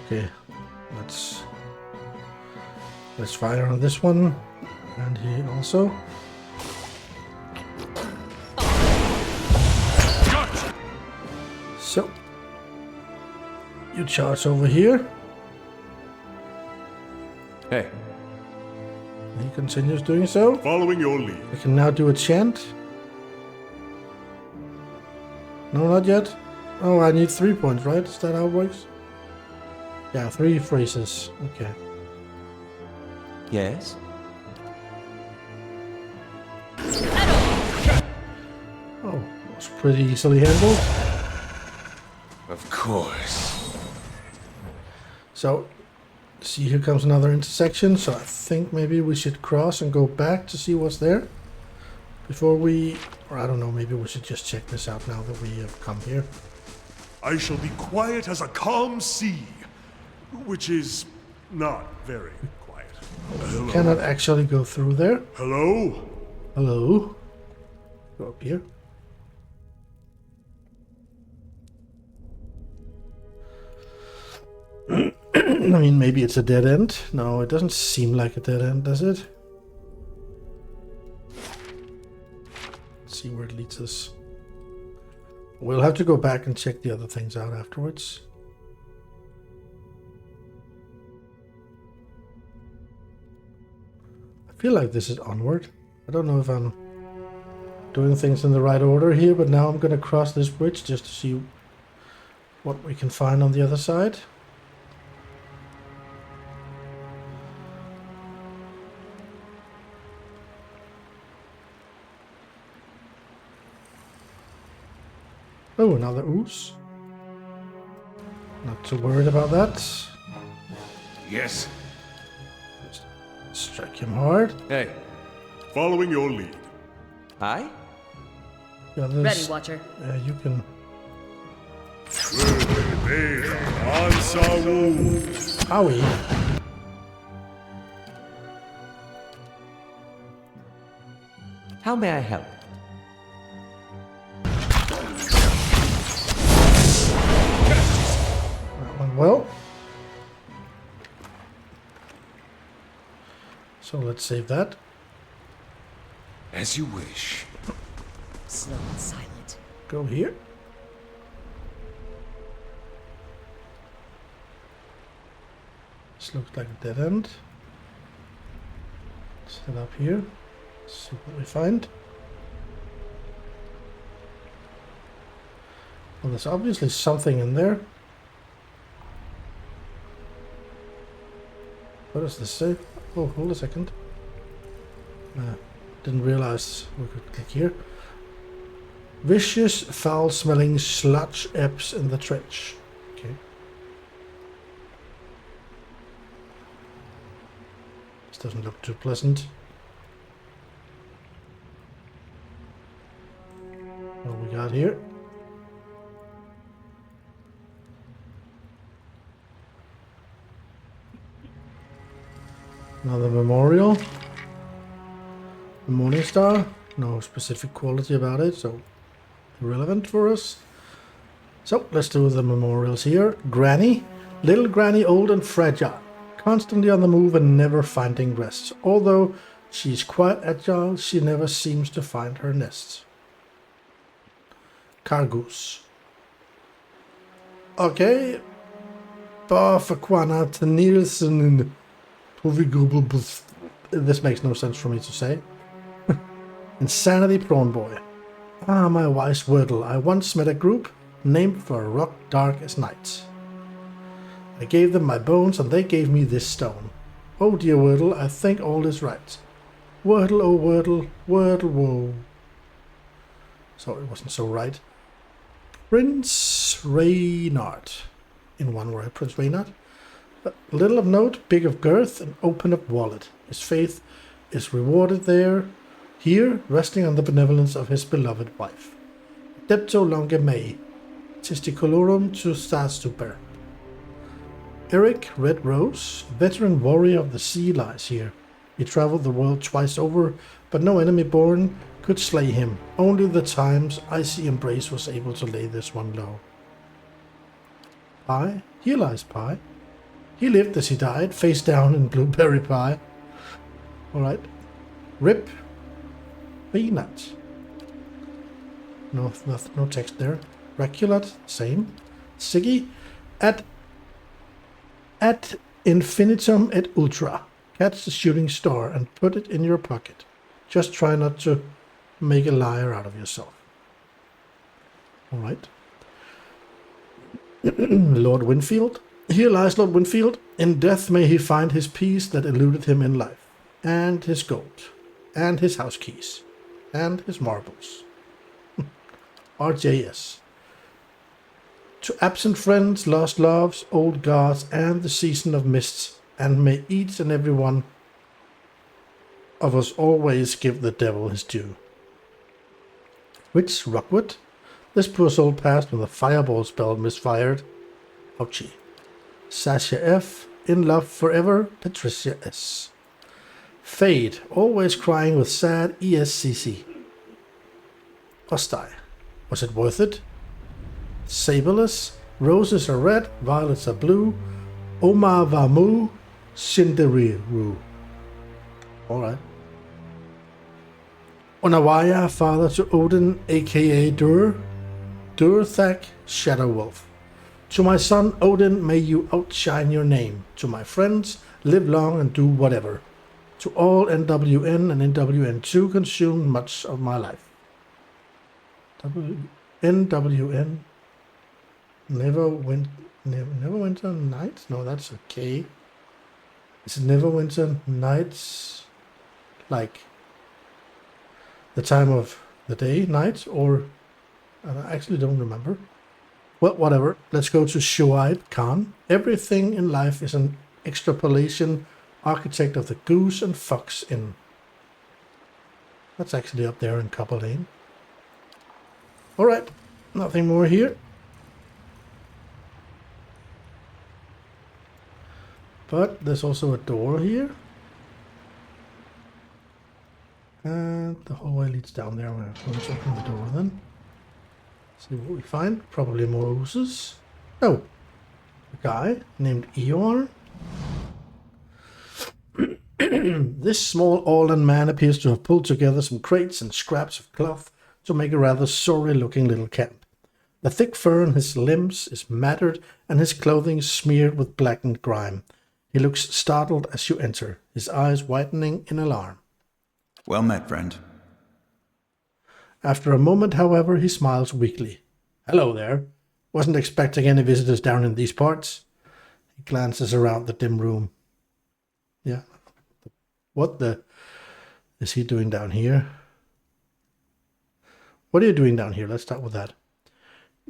Okay, let's fire on this one, and he also. So you charge over here. Hey, He continues doing so. Following your lead. I can now do a chant. No, not yet. Oh, I need 3 points, right? Is that how it works? Yeah, 3 phrases. Okay. yes? Oh, it was pretty easily handled. Of course. So, see, here comes another intersection. So I think maybe we should cross and go back to see what's there. Before we... Or I don't know, maybe we should just check this out now that we have come here. I shall be quiet as a calm sea, which is not very quiet. Hello? Cannot actually go through there. Hello? Hello? Go up here. I mean, maybe it's a dead end. No, it doesn't seem like a dead end, does it? Let's see where it leads us. We'll have to go back and check the other things out afterwards. I feel like this is onward. I don't know if I'm doing things in the right order here, but now I'm gonna cross this bridge just to see what we can find on the other side. Oh, another ooze. Not too worried about that. Yes. Just strike him hard. Hey. Following your lead. Hi? The others, Ready, Watcher. you can. Owie. How may I help? That went well. So let's save that. As you wish. Slow and silent. Go here. This looks like a dead end. Let's head up here. See what we find. Well, there's obviously something in there. What does this say? Oh, hold a second. Didn't realize we could click here. Vicious, foul-smelling sludge ebbs in the trench. Okay. This doesn't look too pleasant. What we got here? Another memorial. The Morning Star. No specific quality about it, so irrelevant for us. So let's do the memorials here. Granny. Little Granny, old and fragile. Constantly on the move and never finding rest. Although she's quite agile, she never seems to find her nest. Cargoose. Okay. Barfakwana Nielsen. This makes no sense for me to say. Insanity Prawn Boy. Ah, my wise Wordle. I once met a group named for a rock dark as night. I gave them my bones and they gave me this stone. Oh dear Wordle, I think all is right. Wordle, oh Wordle, Wordle, whoa. So it wasn't so right. Prince Reynard. In one word, Prince Reynard. Little of note, big of girth, and open of wallet. His faith is rewarded there, here, resting on the benevolence of his beloved wife. Depto longe mei, testicolorum tu super. Eric Red Rose, veteran warrior of the sea, lies here. He traveled the world twice over, but no enemy born could slay him. Only the time's icy embrace was able to lay this one low. Pie? Here lies Pie. He lived as he died, face down in blueberry pie. Alright. Rip. Peanut. No text there. Raculat, same. Siggy. At infinitum et ultra. Catch the shooting star and put it in your pocket. Just try not to make a liar out of yourself. Alright. Lord Winfield. Here lies Lord Winfield. In death may he find his peace that eluded him in life, and his gold, and his house keys, and his marbles. RJS. To absent friends, lost loves, old gods, and the season of mists, and may each and every one of us always give the devil his due. Which Rockwood? This poor soul passed with a fireball spell misfired. Ouchie. Sasha F. In love forever, Patricia S. Fade, always crying with sad ESCC. Hostile. Was it worth it? Saberless, roses are red, violets are blue. Omar Vamu, Cindereru. Alright. Onawaya, father to Odin, aka Durthak, Shadow Wolf. To my son Odin, may you outshine your name. To my friends, live long and do whatever. To all NWN and NWN2 consumed much of my life. NWN, Neverwinter Nights? No, that's okay. Is it Neverwinter Nights like the time of the day, night, or I actually don't remember. Well, whatever. Let's go to Shuaib Khan. Everything in life is an extrapolation, architect of the Goose and Fox Inn. That's actually up there in Copperlane. Alright, nothing more here. But there's also a door here. And the hallway leads down there. We're going to open the door then. See what we find. Probably more oozes. Oh, a guy named Eorn. This small Orlan man appears to have pulled together some crates and scraps of cloth to make a rather sorry-looking little camp. The thick fur on his limbs is matted and his clothing smeared with blackened grime. He looks startled as you enter, his eyes widening in alarm. Well met, friend. After a moment, however, he smiles weakly. Hello there. Wasn't expecting any visitors down in these parts. He glances around the dim room. Yeah. What the is he doing down here? What are you doing down here? Let's start with that.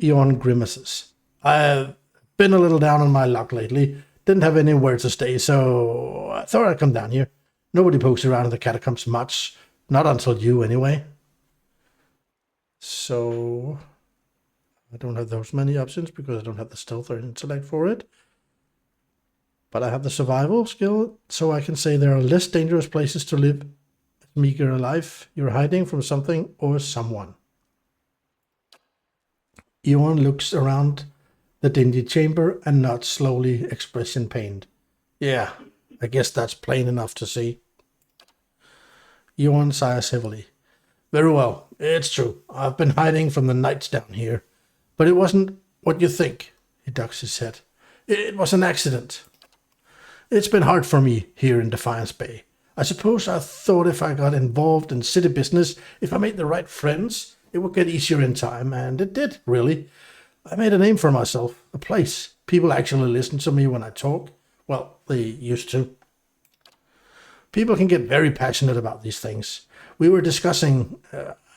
Eon grimaces. I've been a little down on my luck lately. Didn't have anywhere to stay, so I thought I'd come down here. Nobody pokes around in the catacombs much. Not until you, anyway. So I don't have those many options because I don't have the stealth or intellect for it. But I have the survival skill, so I can say there are less dangerous places to live. Meager alive, you're hiding from something or someone. Ewan looks around the dingy chamber and nods slowly, expression pained. Yeah, I guess that's plain enough to see. Ewan sighs heavily. Very well, it's true. I've been hiding from the knights down here. But it wasn't what you think. He ducks his head. It was an accident. It's been hard for me here in Defiance Bay. I suppose I thought if I got involved in city business, if I made the right friends, it would get easier in time, and it did, really. I made a name for myself, a place. People actually listen to me when I talk. Well, they used to. People can get very passionate about these things. We were discussing,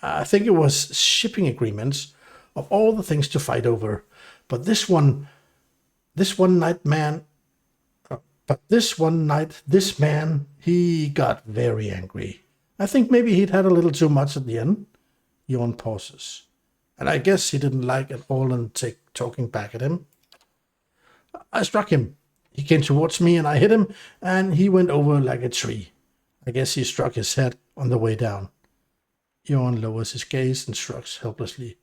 I think it was shipping agreements, of all the things to fight over. But this one night, this man, he got very angry. I think maybe he'd had a little too much at the end. Yon pauses. And I guess he didn't like it all and talking back at him. I struck him. He came towards me and I hit him, and he went over like a tree. I guess he struck his head on the way down. Yon lowers his gaze and shrugs helplessly.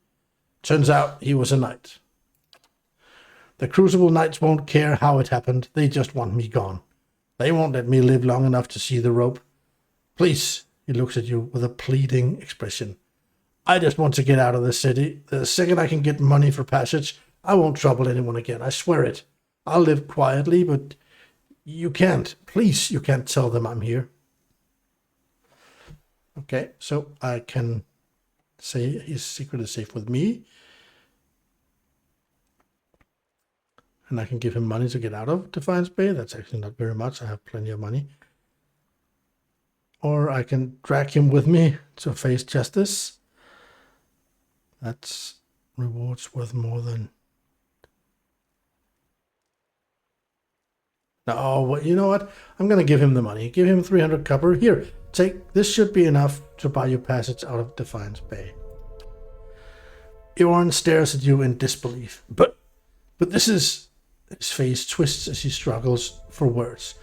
Turns out he was a knight. The Crucible Knights won't care how it happened. They just want me gone. They won't let me live long enough to see the rope. Please, he looks at you with a pleading expression. I just want to get out of the city. The second I can get money for passage, I won't trouble anyone again. I swear it. I'll live quietly, but you can't. Please, you can't tell them I'm here. Okay, so I can say his secret is safe with me. And I can give him money to get out of Defiance Bay. That's actually not very much. I have plenty of money. Or I can drag him with me to face justice. That's rewards worth more than... Oh, well, you know what? I'm going to give him the money. Give him 300 copper. Here, take... This should be enough to buy you passage out of Defiance Bay. Eorn stares at you in disbelief. But this is... His face twists as he struggles for words.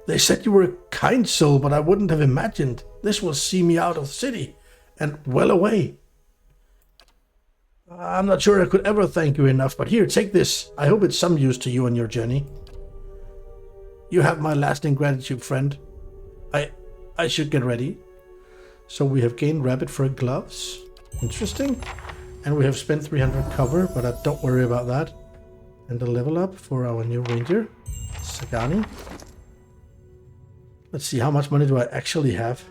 They said you were a kind soul, but I wouldn't have imagined this will see me out of the city and well away. I'm not sure I could ever thank you enough, but here, take this. I hope it's some use to you on your journey. You have my lasting gratitude, friend. I should get ready. So we have gained rabbit fur gloves. Interesting. And we have spent 300 cover, but don't worry about that. And a level up for our new ranger, Sagani. Let's see, how much money do I actually have?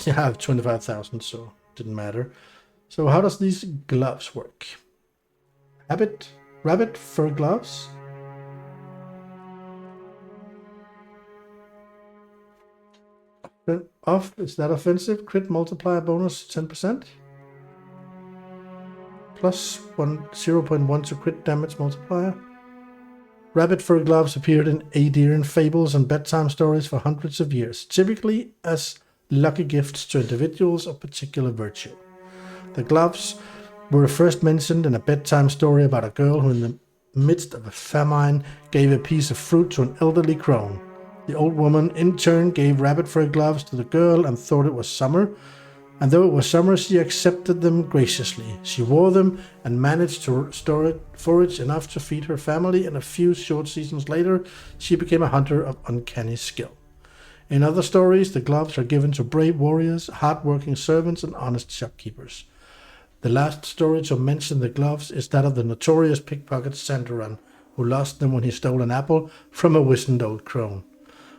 I have 25,000, so it didn't matter. So how does these gloves work? Rabbit fur gloves. Off, is that offensive? Crit multiplier bonus 10%. Plus 0.1 to crit damage multiplier. Rabbit fur gloves appeared in Aediran fables and bedtime stories for hundreds of years, typically as lucky gifts to individuals of particular virtue. The gloves were first mentioned in a bedtime story about a girl who, in the midst of a famine, gave a piece of fruit to an elderly crone. The old woman, in turn, gave rabbit fur gloves to the girl and thought it was summer. And though it was summer, she accepted them graciously. She wore them and managed to forage enough to feed her family, and a few short seasons later, she became a hunter of uncanny skill. In other stories, the gloves are given to brave warriors, hard-working servants, and honest shopkeepers. The last story to mention the gloves is that of the notorious pickpocket Sandaran, who lost them when he stole an apple from a wizened old crone.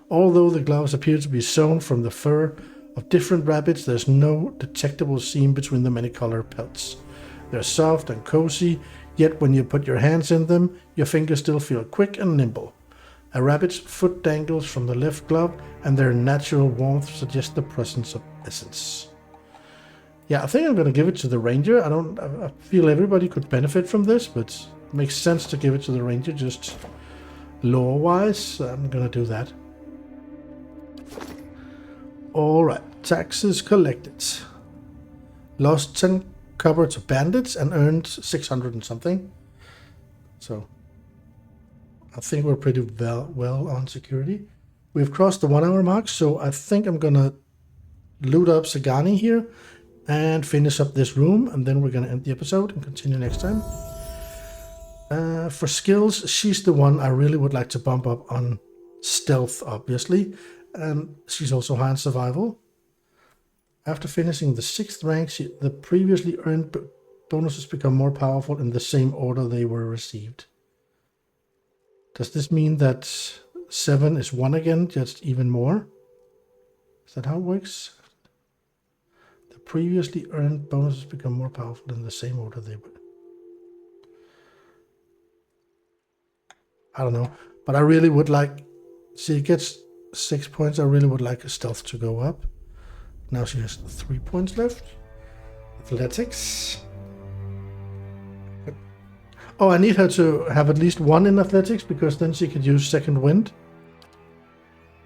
Although the gloves appear to be sewn from the fur of different rabbits, there's no detectable seam between the many-colored pelts. They're soft and cozy, yet when you put your hands in them, your fingers still feel quick and nimble. A rabbit's foot dangles from the left glove, and their natural warmth suggests the presence of essence. Yeah, I think I'm going to give it to the ranger. I feel everybody could benefit from this, but it makes sense to give it to the ranger just lore-wise. So I'm going to do that. Alright, taxes collected. Lost 10 copper to bandits and earned 600 and something. So I think we're pretty well on security. We've crossed the 1 hour mark, so I think I'm gonna loot up Sagani here and finish up this room, and then we're gonna end the episode and continue next time. For skills, she's the one I really would like to bump up on stealth, obviously. And she's also high in survival. After finishing the 6th rank, the previously earned bonuses become more powerful in the same order they were received. Does this mean that 7 is 1 again, just even more? Is that how it works? The previously earned bonuses become more powerful in the same order they were. I don't know, but I really would like... She gets 6 points. I really would like a stealth to go up. Now she has 3 points left. Athletics. Oh, I need her to have at least 1 in athletics, because then she could use second wind.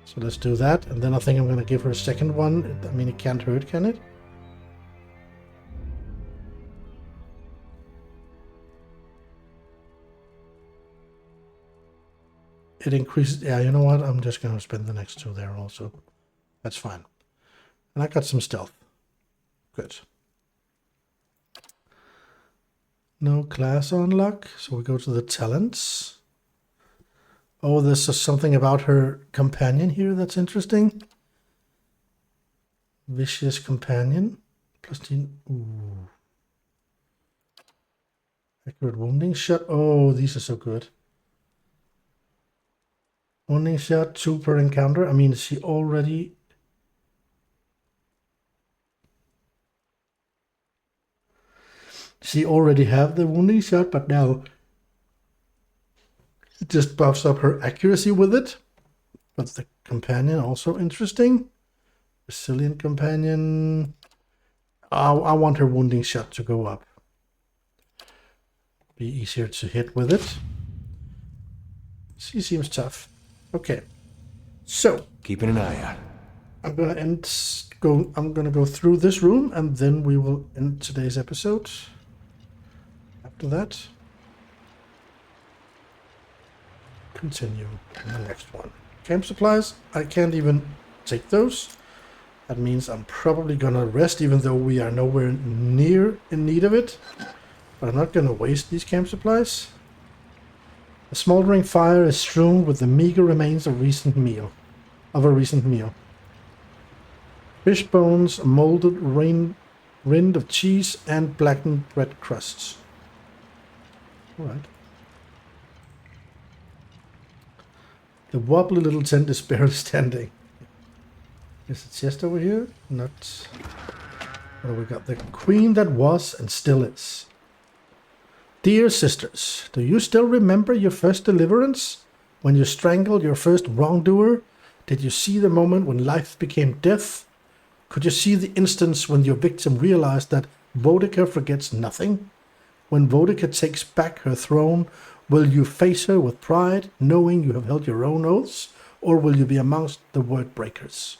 So let's do that. And then I think I'm going to give her a second one. I mean, it can't hurt, can it? It increases. Yeah, you know what? I'm just going to spend the next 2 there also. That's fine. And I got some stealth. Good. No class unlock. So we go to the talents. Oh, there's something about her companion here that's interesting. Vicious companion. Plus 10. Ooh. Accurate wounding shot. Oh, these are so good. Wounding shot, 2 per encounter. I mean, she already... have the wounding shot, but now it just buffs up her accuracy with it. But the companion also interesting. Resilient companion. I want her wounding shot to go up. Be easier to hit with it. She seems tough. Okay, so Keeping an eye out. I'm gonna go through this room, and then we will end today's episode. After that, continue in the next one. Camp supplies, I can't even take those. That means I'm probably gonna rest, even though we are nowhere near in need of it. But I'm not gonna waste these camp supplies. A smoldering fire is strewn with the meager remains of a recent meal. Fish bones, a molded rind of cheese, and blackened bread crusts. Alright. The wobbly little tent is barely standing. Is the chest over here? Not. What have we got? The queen that was and still is. Dear sisters, do you still remember your first deliverance? When you strangled your first wrongdoer? Did you see the moment when life became death? Could you see the instance when your victim realized that Boudica forgets nothing? When Boudica takes back her throne, will you face her with pride, knowing you have held your own oaths, or will you be amongst the word breakers?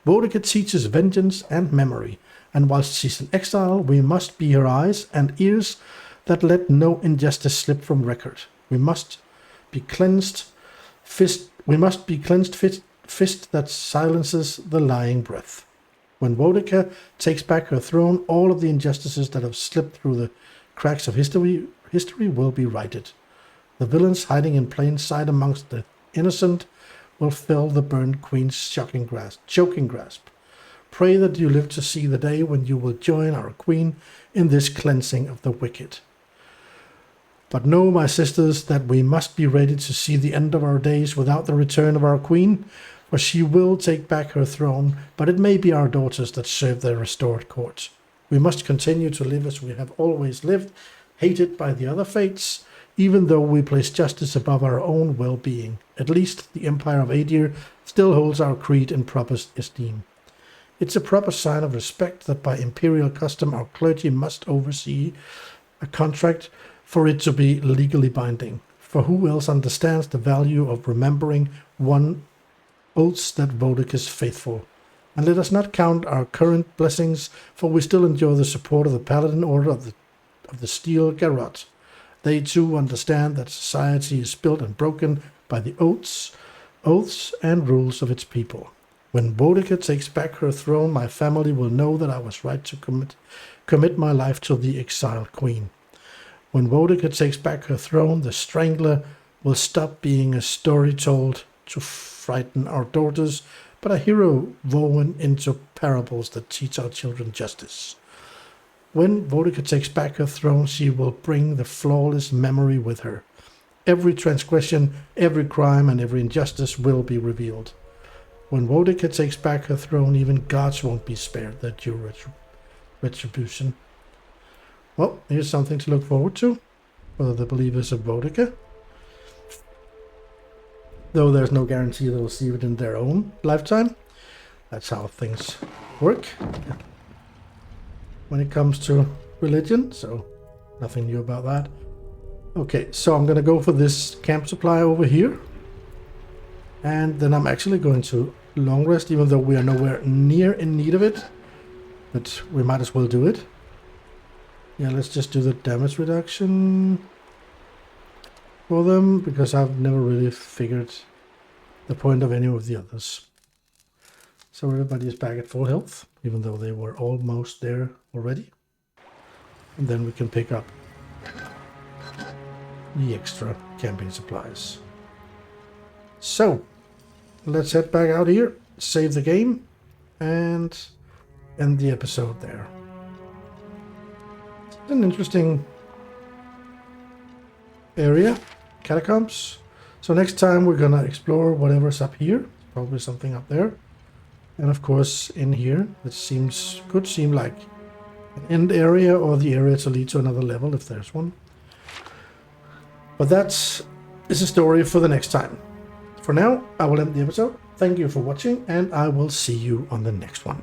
Boudica teaches vengeance and memory, and whilst she's in exile, we must be her eyes and ears that let no injustice slip from record. We must be cleansed fist that silences the lying breath. When Boudica takes back her throne, all of the injustices that have slipped through the cracks of history will be righted. The villains hiding in plain sight amongst the innocent will fill the burned queen's choking grasp. Pray that you live to see the day when you will join our queen in this cleansing of the wicked. But know, my sisters, that we must be ready to see the end of our days without the return of our queen, for she will take back her throne, but it may be our daughters that serve the restored court. We must continue to live as we have always lived, hated by the other fates, even though we place justice above our own well-being. At least the Empire of Adir still holds our creed in proper esteem. It's a proper sign of respect that by imperial custom our clergy must oversee a contract for it to be legally binding. For who else understands the value of remembering one oaths that Boudica is faithful? And let us not count our current blessings, for we still enjoy the support of the Paladin Order of the Steel Garrote. They too understand that society is built and broken by the oaths and rules of its people. When Boudica takes back her throne, my family will know that I was right to commit my life to the exiled queen. When Boudica takes back her throne, the Strangler will stop being a story told to frighten our daughters, but a hero woven into parables that teach our children justice. When Boudica takes back her throne, she will bring the flawless memory with her. Every transgression, every crime, and every injustice will be revealed. When Boudica takes back her throne, even gods won't be spared their due retribution. Well, here's something to look forward to for the believers of Boudica. Though there's no guarantee they'll see it in their own lifetime. That's how things work when it comes to religion, so nothing new about that. Okay, so I'm going to go for this camp supply over here. And then I'm actually going to long rest, even though we are nowhere near in need of it. But we might as well do it. Yeah, let's just do the damage reduction for them, because I've never really figured the point of any of the others. So everybody is back at full health, even though they were almost there already. And then we can pick up the extra camping supplies. So, let's head back out here, save the game, and end the episode there. It's an interesting area, catacombs. So next time we're gonna explore whatever's up here. Probably something up there. And of course in here, it could seem like an end area or the area to lead to another level if there's one. But that is a story for the next time. For now, I will end the episode. Thank you for watching, and I will see you on the next one.